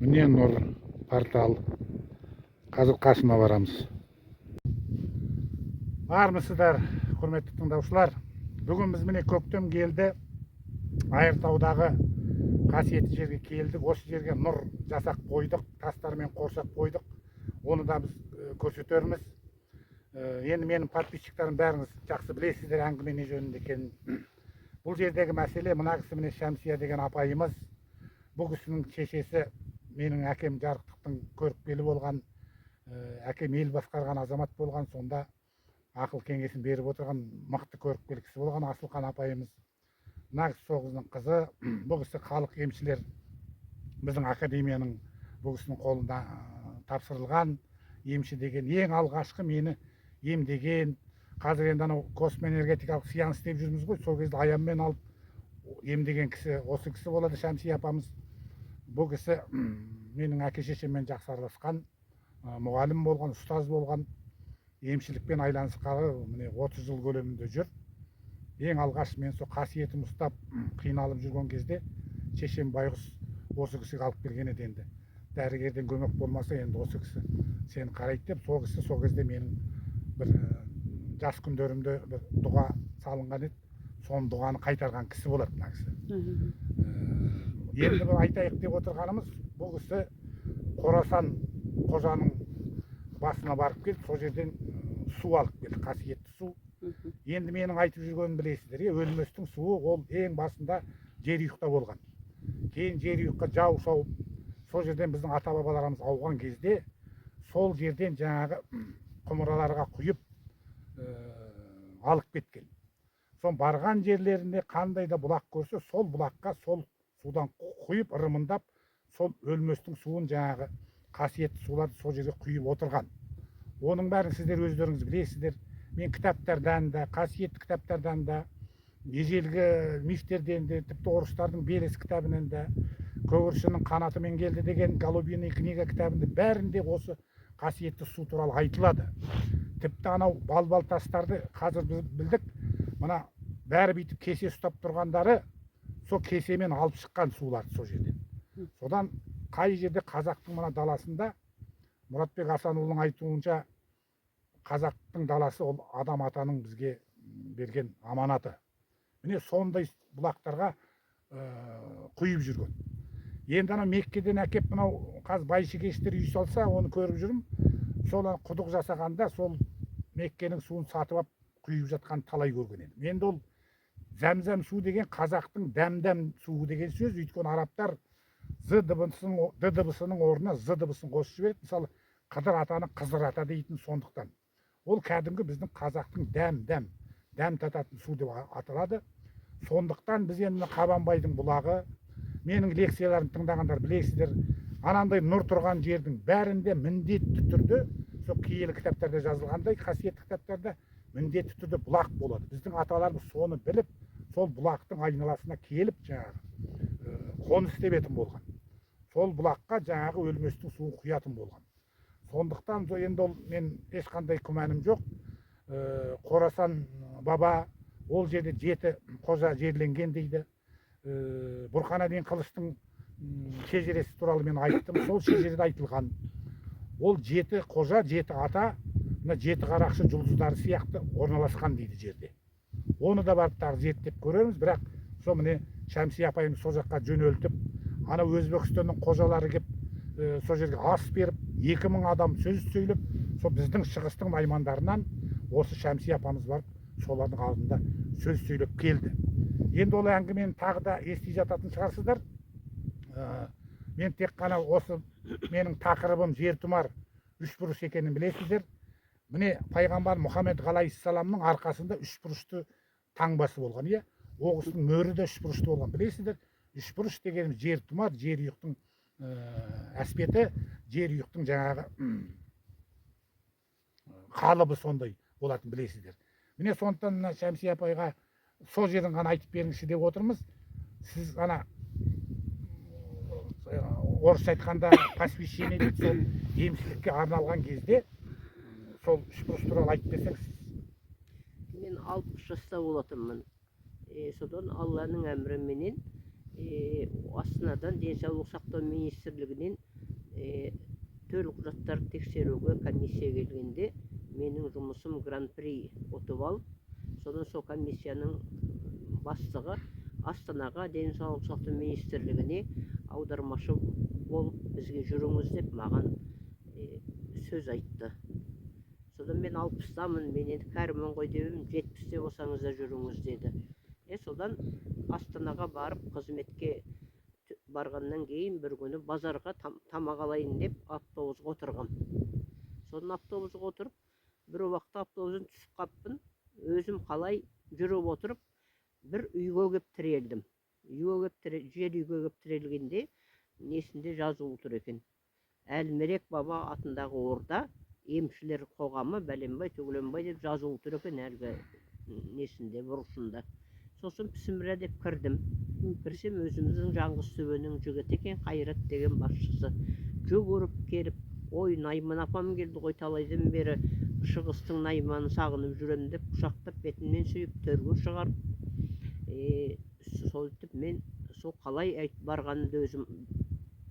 Міне Нұр портал. Қазір қасына барамыз. Бармысыздар, құрметті тыңдаушылар. Бүгін біз міне көктем келді. Айыртаудағы қасиетті жерге келдік. Осы жерге нұр жасақ қойдық, тастармен қоршап қойдық. Оны да біз көрсетерміз. Енді менің подписчиктарым бәріңіз жақсы білесіздер әңгіме не жөнінде екенін. Бұл жердегі мәселе, мына кісі міне Шәмсия деген апайымыз. Бұл кісінің шешесі менің әкем жарықтықтың көріпкелі болған, әкем ел басқарған азамат болған, сонда ақыл кеңесін беріп отырған мықты көріпкел кісі болған Асылхан апайымыз. Мына кісі сол кісінің қызы. Бұл кісі халық емшілер біздің академияның бұл кісінің қолында тапсырылған емші деген, ең алғашқы мені емдеген. Қазір енді анау космоэнергетикалық сеанс деп жүрміз ғой, сол кезде аянмен алып емдеген кісі осы кісі болады, Шәмсия апамыз. Бұл кісі менің әке шешеммен жақсы араласқан, мұғалім болған, ұстаз болған, емшілікпен айналысқалы міне 30 жыл көлемінде жүр. Ең алғаш мен сол қасиетім ұстап қиналып жүрген кезде шешем байғұс осы кісіге алып келген еді. Енді дәрігерден көмек болмаса енді осы кісі сені қарайды деп, сол кісі сол кезде менің бір жас күндерімде бір дұға салынған еді. Соны дұғаны қайтарған кісі болады мына кісі. Енді бір айтайық деп отырғанымыз, бұл кісі Қорасан қожаның басына барып келді, сол жерден су алып келді, қасиетті су. Енді менің айтып жүргенімді білесіздер, өлместің суы ол ең басында Жерұйықта болған. Кейін Жерұйыққа жау шауып, сол жерден біздің ата-бабаларымыз ауған кезде, сол жерден жаңағы құмыраларға құйып алып кеткен. Сон барған жерлерінде қандай да бұлақ көрсе, сол бұлаққа сол судан құйып, ырымындап, сол өлместің суын жаңағы қасиетті суларды сол жерге құйып отырған. Оның бәрін сіздер өздеріңіз білесіздер. Мен кітаптардан да, қасиетті кітаптардан да, ежелгі мифтерден де, тіпті орыстардың Белес кітабынан да, Көгершіннің қанатымен келді деген Голубиный книга кітабында бәрінде осы қасиетті су туралы айтылады. Тіпті анау балбал тастарды қазір біз білдік, мына бәрі бүйтіп кесе ұстап тұрғандары сол кесемен алып шыққан суларды сол жерден. Содан қай жерде қазақтың мына даласында, Мұратбек Асанұлының айтуынша, қазақтың даласы ол адам атаның бізге берген аманаты. Міне сондай бұлақтарға құйып жүрген. Енді ана Меккеден әкеп мынау қазір байшыкештер үй салса, оны көріп жүрмін. Сол құдық жасағанда сол Меккенің суын сатып алып құйып жатқан талай көрген едім. Енді ол зәмзәм су деген қазақтың дәм суы деген сөз. Өйткені арабтар з дыбысының орнына з дыбысын қосып жібереді. Мысалы, Қыдыр атаны Қызыр ата дейтін сондықтан. Ол кәдімгі біздің қазақтың дәм тататын су деп аталады. Сондықтан біз енді Қабанбайдың бұлағы, менің лекцияларын тыңдағандар білесіздер, анандай нұр тұрған жердің бәрінде міндетті түрде, сол киелі кітаптарда жазылғандай, қасиетті кітаптарда міндетті түрде бұлақ болады. Біздің аталарымыз соны біліп, сол бұлақтың айналасына келіп жаңағы қоныс істеп болған. Сол бұлаққа жаңағы өлместің суын құятын болған. Сондықтан енді ол мен ешқандай күмәнім жоқ. Қорасан баба ол жерде 7 қожа жерленген дейді. Бұрхан-ад-Дин Қылыштың шежіресі туралы мен айттым. Сол шежіреде айтылған. Ол 7 қожа, 7 ата, 7 қарақшы жұлдыздары сияқты орналасқан дейді жерде. Оны да барып тағы зерттеп көреміз, бірақ сол міне Шәмсия апайымыз сол жаққа жөнелтіп, ана Өзбекстанның қожалары келіп, сол жерге ас беріп, 2000 адам сөз сөйлеп, сол біздің шығыстың наймандарынан осы Шәмсия апамыз барып, солардың алдында сөз сөйлеп келді. Енді ол әңгімені тағы да ести жататын шығарсыздар. Мен тек қана осы менің тақырыбым жертұмар үшбұрыш екенін білесіздер. Міне пайғамбар Мұхаммед ғалайһиссаламның арқасында үшбұрышты таңбасы болған, иә. Оғыстың мөрі де үшбұрышты болған, білесіздер. Үшбұрыш дегеніміз жертұмар, Жерұйықтың әспеті, Жерұйықтың жаңағы қалыбы сондай болатын, білесіздер. Міне сондықтан Шәмсия апайға сол жерін ғана айтып беріңізші деп отырмыз. Сіз ана орысша айтқанда посвящение дейді, сол емшілікке арналған кезде сол үшбұрыш туралы айтып берсеңіз. Мен 60 жаста болатынмын. Содан Алланың әміріменен Астанадан денсаулық сақтау министрлігінен төл құжаттарды тексеруге комиссия келгенде менің жұмысым гран-при ұтып алып, содан сол комиссияның бастығы Астанаға денсаулық сақтау министрлігіне аудармашы болып бізге жүріңіз деп маған сөз айтты. Содан мен 60-тамын, мен енді кәрімін ғой дедім, 70-те болсаңыз да жүріңіз деді. Содан Астанаға барып қызметке барғаннан кейін бір күні базарға тамақ алайын деп автобусқа отырғам. Содан автобусқа отырып, бір уақытта автобустан түсіп қаппын. Өзім қалай жүріп отырып, бір үйге кеп тірелдім. Жер үйге кеп тірелгенде несінде жазулы тұр екен. Әлмерек баба атындағы орда емшілер қоғамы бәленбай төгіленбай деп жазулы тұр екен әлгі несінде, бұрышында. Сосын пісіміре деп кірдім. Кірсем өзіміздің Жаңғыз Төбенің жігіті екен, Қайрат деген басшысы. Жүгіріп келіп, ой, Найман апам келді ғой, талайдан бері шығыстың Найманын сағынып жүрем деп құшақтап бетімнен сүйіп төрге шығарып, сөйтіп мен сол қалай барғанымды өзім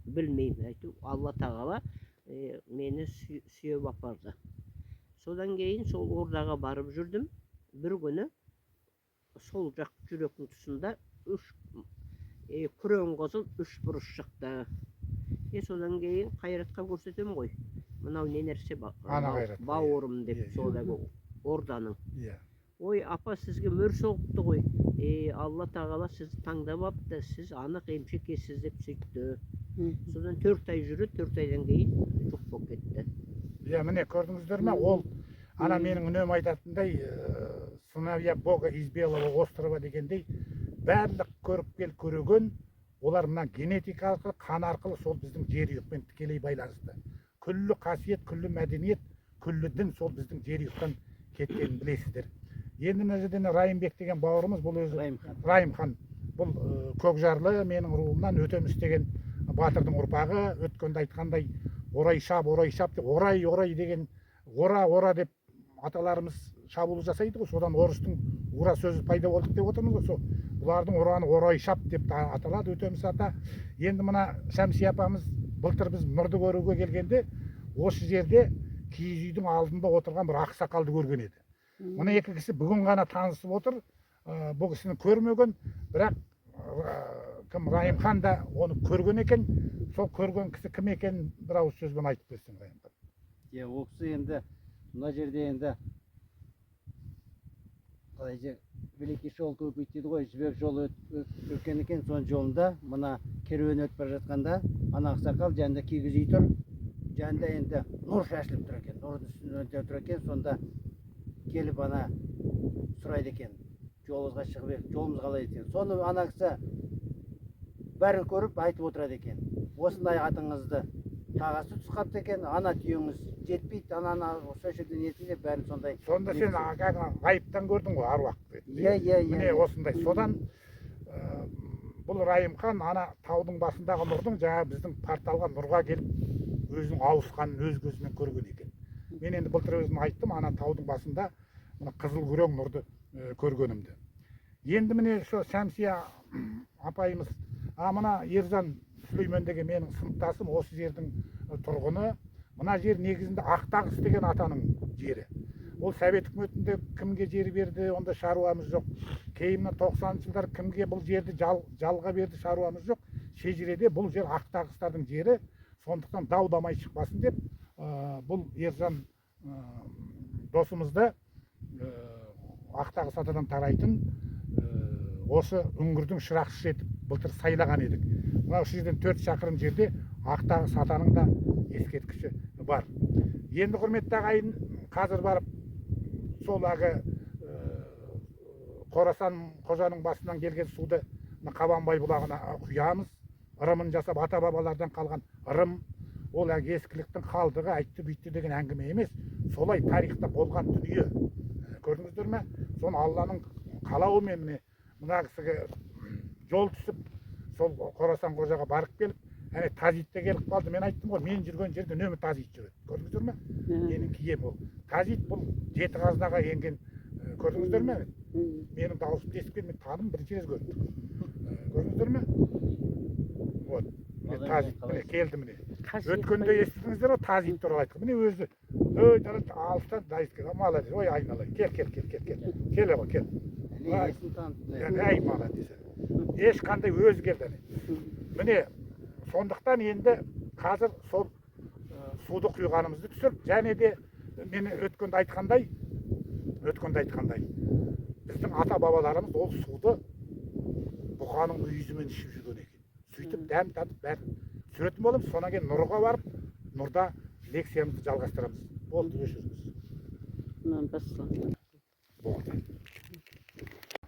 білмеймін. Әйтеу Алла тағала мені сүйеп апарды. Содан кейін сол ордаға барып жүрдім. Бір күні сол жақ жүректің тұсында күрең қозыл 3 бұрыш шықты. Содан кейін Қайратқа көрсетем ғой. Мынау не нәрсе бауырым деп содағы орданың. Ой, апа, сізге мөр соғыпты ғой. Алла тағала сізді таңдап апты, сіз анық емші екенсіз деп сөйтті. Содан 4 ай жүріп, 4 айдан кейін жоқ болып кетті. Міне көрдіңіздер ме, ол ана менің үнем айтатындай сыновья Бога из Белого острова дегендей барлық көріп кел көреген, олар мына генетика арқылы, қан арқылы сол біздің жерұйықпен тікелей байланысты. Күллі қасиет, күллі мәдениет, күллі дін сол біздің жерұйықтан кеткенін білесіздер. Енді мына жерден Райымбек деген бауырымыз, бұл өзі Райымхан, бұл Көкжарлы менің руымнан Өтеміс деген батырдың ұрпағы. Өткенде айтқандай орай шап деп, орай деген ора деп аталарымыз шабуыл жасайды ғой, содан орыстың ура сөзі пайда болдық деп отырмыз ғой. Бұлардың ұраны орай шап деп аталады Өтеміс ата. Енді мына Шәмсия апамыз былтыр біз нұрды көруге келгенде осы жерде киіз үйдің алдында отырған бір ақсақалды көрген еді. Мына екі кісі бүгін ғана танысып отыр. Бұл кісіні көрмеген, бірақ кім Райымхан да оны көрген екен. Сол көрген кісі кім екенін бір ауыз сөзбен айтып берсең, Райымхан. Ол кісі енді мына жерде енді қалай Великий жол көпейт дейді ғой, жібек жолы өткен екен. Соның жолында мына керуен өтіп бара жатқанда ана ақсақал жанында кигіз үй тұр, жанында енді нұр шашылып тұр екен, нұрдың үстінде өте тұр екен. Сонда келіп ана сұрайды екен, жолымызға шығып ек, жолымыз қалай екен. Соны ана кісі бәрін көріп айтып отырады екен, осындай атыңызды тағасы тұсқапты екен, ана түйеңіз жетпейді, ана осы жерден етін деп бәрін сондай. Сонда сен ғайыптан көрдің ғой, аруақты. Міне осындай. Содан бұл Райымхан ана таудың басындағы нұрдың жаңа біздің порталға нұрға келіп өзінің ауысқанын өз көзімен көрген екен. Мен енді былтыр өзім айттым, ана таудың басында мына қызыл күрең нұрды көргенімді. Енді міне со Шәмсия апайымыз, мына Ержан Сүлеймен деген менің сыныптасым, осы жердің тұрғыны. Мына жер негізінде Ақтағыс деген атаның жері. Ол Совет үкіметінде кімге жер берді, онда шаруамыз жоқ. Кейін 90-шы жылдар кімге бұл жерді жалға берді, шаруамыз жоқ. Шежіреде бұл жер Ақтағыстардың жері, сондықтан дау-дамай шықпасын деп, бұл Ержан досымызды Ақтағыс атадан тарайтын осы үңгірдің шырақшысы етіп былтыр сайлаған едік. Мынау жерден 4 шақырым жерде Ақтағыс атаның да ескерткіші бар. Енді құрметті ағайын, қазір барып сол ағы Қорасан қожаның басынан келген суды Қабанбай бұлағына құямыз. Ырымын жасап, ата-бабалардан қалған ырым. Ол ескіліктің қалдығы, айтты бүйтті деген әңгіме емес. Солай тарихта болған дүние. Көрдіңіздер ме? Соны Алланың қалауымен мына кісіге жол түсіп, сол Қорасан қожаға барып келіп, әне тазитте келіп қалды. Мен айттым ғой, мен жүрген жерде үнемі тазит жүреді. Көрдіңіздер ме? Менің кием ол. Тазит бұл 7 қазынаға енген. Көрдіңіздер ме? Менің дауысымды естіп келіп, мен таным бірінші рет көрдім. Көрдіңіздер ме? Вот. Міне таз ит, міне келді міне. Қасиет Өткенде естідіңіздер ғой таз ит туралы айтқан. Міне өзі алыстан дайыс молодец. Ой айналайын. Кел. Келе ғой, кел. Есін танытты. Әй молодец. Ешқандай өзі келді. Міне сондықтан енді қазір сол суды құйғанымызды түсіріп, және де мен өткенде айтқандай біздің ата бабаларымыз ол суды бұқаның мүйізімен ішіп жүрген екен. Сөйтіп дәм татып бәрін түсіретін боламыз. Сонан кейін нұрға барып, нұрда лекциямызды жалғастырамыз. Болды, өшіріңіз. Болды.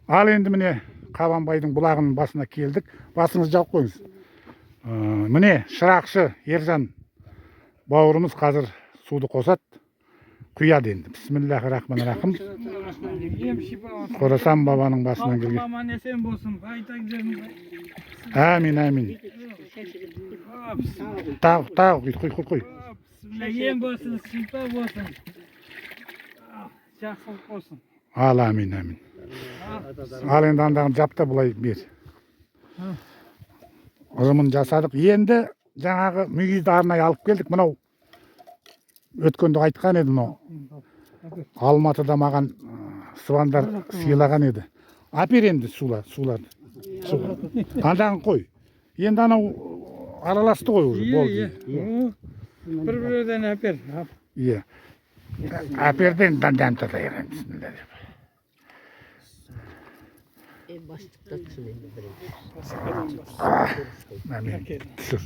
Ал енді міне Қабанбайдың бұлағының басына келдік. Басыңызды жауып қойыңыз. Міне шырақшы Ержан бауырымыз қазір суды қосады. Құяды енді. Бисмиллахир-рахманир-рахим. Қорасан бабаның басынан келген. Аман есен болсын. Айтан жерің. Әмин. Тағы құй. Ем болсын, шипа болсын. Жақсылық болсын. Ал әмин. Ал енді андағын жапта бұлай бер. Ырымын жасадық. Енді жаңағы мүйізді арнайы алып келдік. Мынау өткенде айтқан еді, мынау Алматыда маған сыбандар сыйлаған еді. Апер енді суларды. Андағын қой. Енді анау араласты ғой уже. Болды. Бір-бірден әпер. Иә. Әперден дәм татайын. Бастықта түсін енді бірінші. Түсір.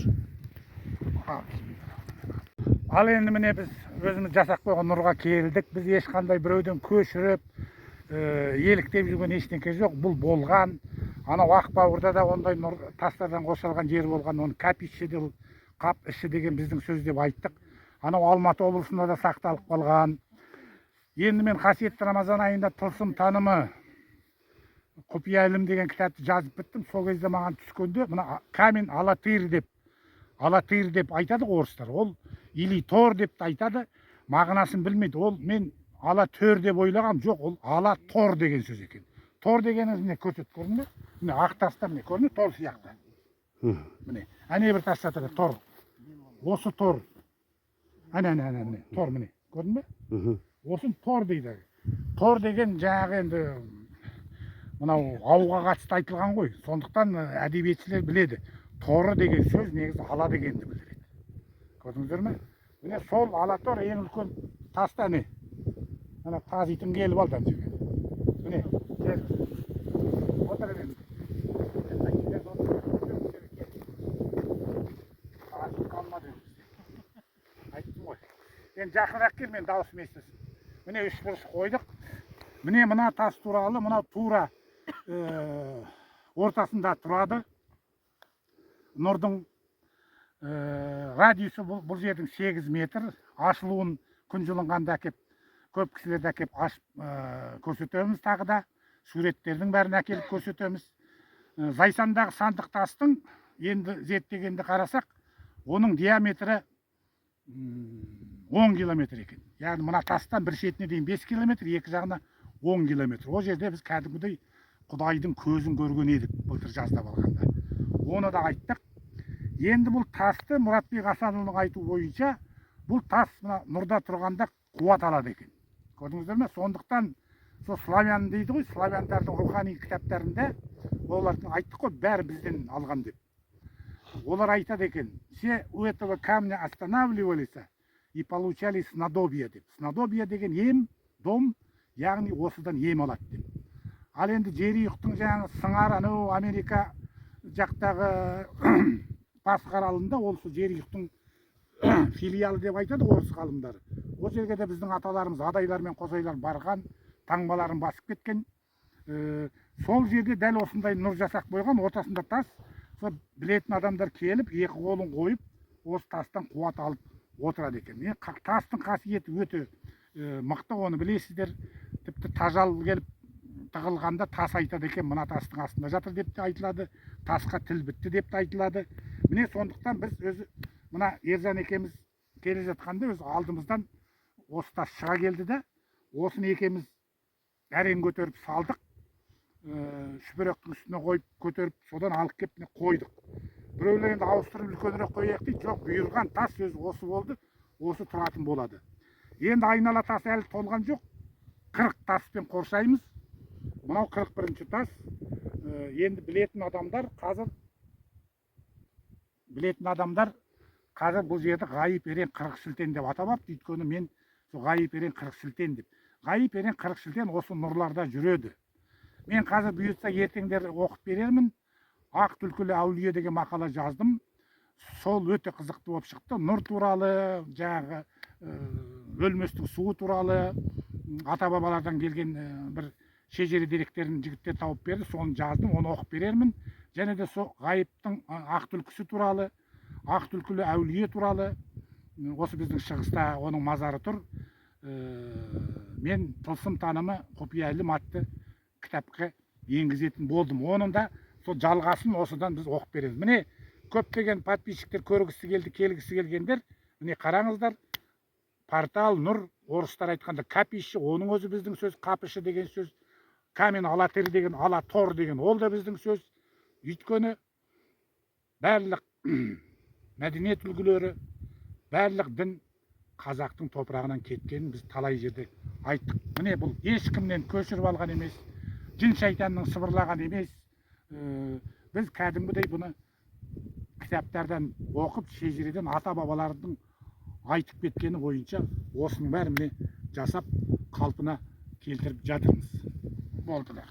Ал енді міне біз өзіміз жасақ қойған нұрға келдік. Біз ешқандай біреуден көшіріп, еліктеп жүрген ештеңке жоқ. Бұл болған. Анау Ақбауырда да ондай нұр тастардан қосылған жер болған. Оны капищи деп, қап іші деген біздің сөз деп айттық. Анау Алматы облысында да сақталып қалған. Енді мен қасиетті Рамазан айында тылсым танымы құпия ілім деген кітапты жазып біттім. Сол кезде маған түскенде мына камень алатырь деп айтады орыстар. Ол или тор деп айтады. Мағынасын білмейді. Ол мен ала төр деп ойлағам. Жоқ, ол ала тор деген сөз екен. Тор дегеніңіз не көрсетіп көрдің бе? Міне ақ тастар не көрдің бе? Тор сияқты. Міне, әне бір тас жатыр, тор. Осы тор. Әне, тор міне. Көрдің бе? Осын тор дейді. Тор деген жаңағы енді мынау ауға қатысты айтылған ғой. Сондықтан әдебиетшілер біледі. Торы деген сөз негізі ала дегенді білдіреді. Көрдіңіздер ме? Міне сол ала тор ең үлкен таста не? Мына таз итің келіп алды ана жерге. Міне, кел. Отыр енді. Айттым ғой. Енді жақынырақ кел, мен дауысым естісін. Міне үш бұрыш қойдық. Міне мына тас туралы, мынау тура ортасында тұрады. Нұрдың радиусы бұл жердің 8 метр. Ашылуын күн жылынғанда әкеп, көп кісілерді әкеп ашып көрсетеміз тағы да. Суреттердің бәрін әкеліп көрсетеміз. Зайсандағы сандық тастың енді зерттегенде қарасақ, оның диаметрі 10 километр екен. Яғни мына тастан бір шетіне дейін 5 километр, екі жағына 10 километр. О жерде біз кәдімгідей Құдайдың көзін көрген едік былтыр жазда болғанда. Оны да айттық. Енді бұл тасты Мұратбек Асанұлының айту бойынша бұл тас нұрда тұрғанда қуат алады екен. Көрдіңіздер ме? Сондықтан сол славян дейді ғой, славяндардың рухани кітаптарында олардың айттық қой, бәрі бізден алған деп. Олар айтады екен, все у этого камня останавливались и получали снадобье деп. Снадобье деген ем, дом, яғни осыдан ем алады деп. Ал енді жерұйықтың жаңағы сыңар анау Америка жақтағы Басқа аралында ол жерұйықтың филиалы деп айтады орыс ғалымдары. Ол жерге де біздің аталарымыз адайлар мен қозайлар барған, таңбаларын басып кеткен. Сол жерде дәл осындай нұр жасақ қойған, ортасында тас. Сол білетін адамдар келіп, екі қолын қойып, осы тастан қуат алып отырады екен. Тастың қасиеті өте мықты, оны білесіздер. Тіпті тажал келіп тығылғанда тас айтады екен, мына тастың астында жатыр деп те айтылады. Тасқа тіл бітті деп те айтылады. Міне сондықтан біз өзі мына Ержан екеміз келе жатқанда өз алдымыздан осы тас шыға келді де, осыны екеміз әрең көтеріп салдық. Шүберектің үстіне қойып көтеріп, содан алып кеп қойдық. біреулер енді ауыстырып үлкенірек қояйық дейді. Жоқ, бұйырған тас сөзі осы болды, осы тұратын болады. Енді айнала тас әлі толған жоқ. 40 таспен қоршаймыз. Мынау 41-ші тас. Енді білетін адамдар қазір бұл жерді ғайып ерен 40 сілтен деп атап апты. Өйткені мен сол ғайып ерен 40 сілтен деп. Ғайып ерен 40 сілтен осы нұрларда жүреді. Мен қазір бұйыртса ертеңдер оқып берермін. Ақ түлкілі әулие деген мақала жаздым. Сол өте қызықты болып шықты. Нұр туралы, жаңағы өлместің суы туралы, ата бабалардан келген бір шежіре деректерін жігіттер тауып берді. Соны жаздым, оны оқып берермін. Және де сол ғайыптың ақ түлкісі туралы, ақ түлкілі әулие туралы, осы біздің шығыста оның мазары тұр. Мен тылсым танымы құпия ілім атты кітапқа енгізетін болдым. Оның да сол жалғасын осыдан біз оқып береміз. Міне көптеген подписчиктер көргісі келді, келгісі келгендер, міне қараңыздар. Портал Нұр, орыстар айтқанда капищи, оның өзі біздің сөз, қапышы деген сөз. Камен алатер деген, алатор деген, ол да біздің сөз. Өйткені барлық мәдениет үлгілері, барлық дін қазақтың топырағынан кеткенін біз талай жерде айттық. Міне бұл ешкімнен көшіріп алған емес, жын шайтанның сыбырлаған емес. Біз кәдімгідей бұны кітаптардан оқып, шежіреден ата бабалардың айтып кеткені бойынша осының бәрін жасап қалпына келтіріп жатырмыз. Болды.